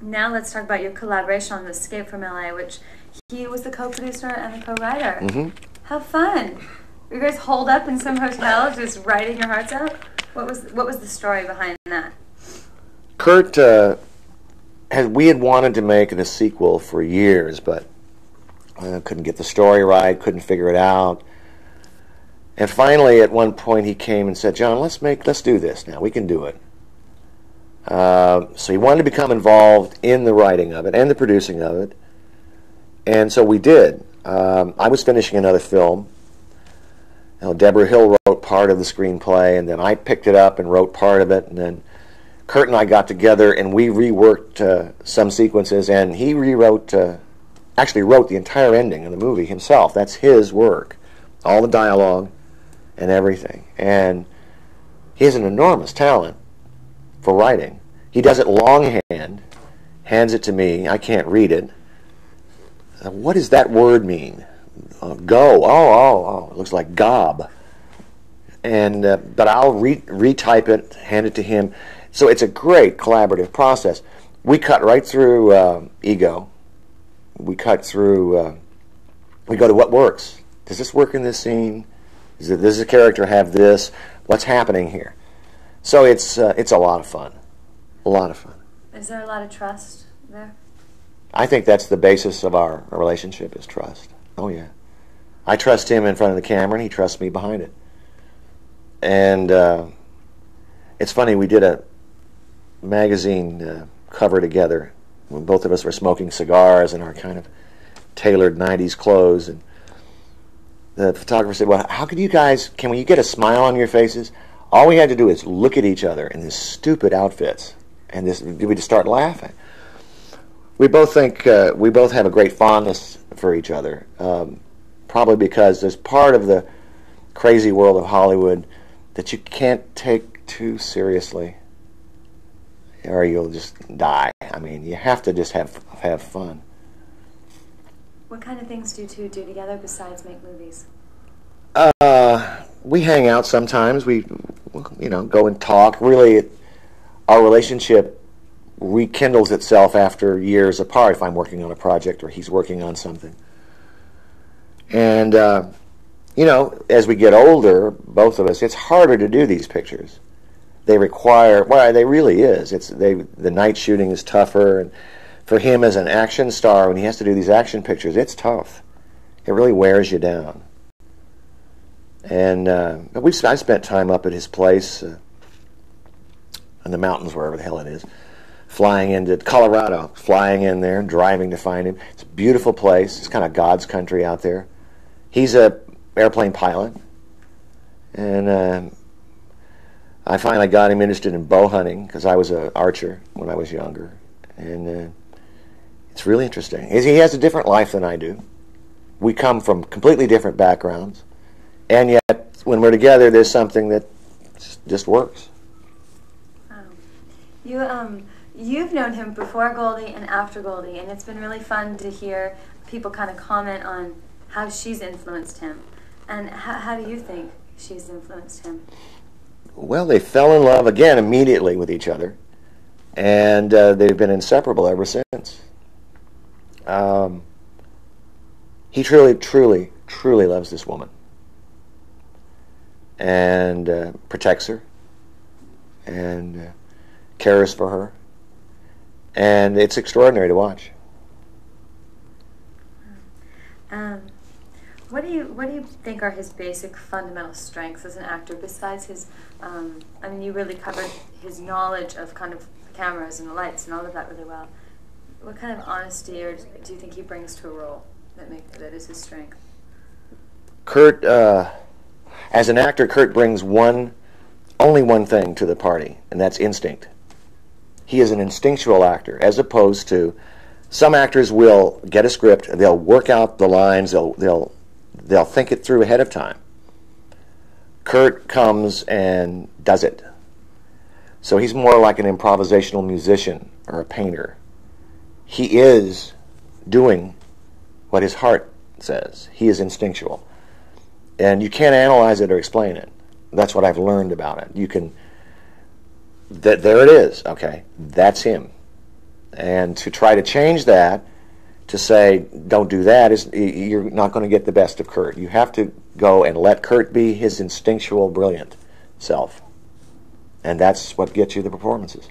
Now let's talk about your collaboration on Escape from LA, which he was the co-producer and the co-writer. Mm-hmm. How fun! You guys holed up in some hotel just writing your hearts out? What was the story behind that? Kurt, we had wanted to make the sequel for years, but couldn't get the story right, couldn't figure it out. And finally, at one point, he came and said, "John, let's do this now. We can do it." So he wanted to become involved in the writing of it and the producing of it, and so we did. I was finishing another film. Deborah Hill wrote part of the screenplay, and then I picked it up and wrote part of it, and then Kurt and I got together and we reworked some sequences, and he actually wrote the entire ending of the movie himself. That's his work, all the dialogue and everything. And he has an enormous talent for writing. He does it longhand, hands it to me. I can't read it. What does that word mean? Go. Oh, it looks like gob. And but I'll retype it, hand it to him. So it's a great collaborative process. We cut right through ego. We cut through. We go to what works. Does this work in this scene? Does this character have this? What's happening here? So it's a lot of fun. A lot of fun. Is there a lot of trust there? I think that's the basis of our relationship, is trust. Oh yeah. I trust him in front of the camera, and he trusts me behind it. And it's funny, we did a magazine cover together when both of us were smoking cigars in our kind of tailored 90s clothes, and the photographer said, "Well, how can you get a smile on your faces?" All we had to do is look at each other in these stupid outfits, and we just start laughing. We both think we both have a great fondness for each other, probably because there's part of the crazy world of Hollywood that you can't take too seriously, or you'll just die. I mean, you have to just have fun. What kind of things do you two do together besides make movies? We hang out sometimes. We, go and talk. Really, our relationship rekindles itself after years apart. If I'm working on a project or he's working on something, and as we get older, both of us, it's harder to do these pictures. They require, they really is. The night shooting is tougher, and for him as an action star, when he has to do these action pictures, it's tough. It really wears you down. And I spent time up at his place in the mountains, wherever the hell it is, flying into Colorado, flying in there, driving to find him. It's a beautiful place. It's kind of God's country out there. He's a airplane pilot, and I finally got him interested in bow hunting because I was an archer when I was younger, and it's really interesting. He has a different life than I do. We come from completely different backgrounds, and yet when we're together, there's something that just works. You've known him before Goldie and after Goldie, and it's been really fun to hear people kind of comment on how she's influenced him. And how do you think she's influenced him? Well, they fell in love again immediately with each other, and they've been inseparable ever since. He truly, truly, truly loves this woman, and protects her, and cares for her, and it's extraordinary to watch. What do you think are his basic fundamental strengths as an actor, besides his, you really covered his knowledge of kind of the cameras and the lights and all of that really well. What kind of honesty do you think he brings to a role that is his strength? Kurt, as an actor, Kurt brings only one thing to the party, and that's instinct. He is an instinctual actor, as opposed to some actors will get a script, they'll work out the lines, they'll think it through ahead of time. Kurt comes and does it. So he's more like an improvisational musician or a painter. He is doing what his heart says. He is instinctual. And you can't analyze it or explain it. That's what I've learned about it. there it is. Okay, that's him. And to try to change that, to say don't do that, is you're not going to get the best of Kurt. You have to go and let Kurt be his instinctual, brilliant self, and that's what gets you the performances.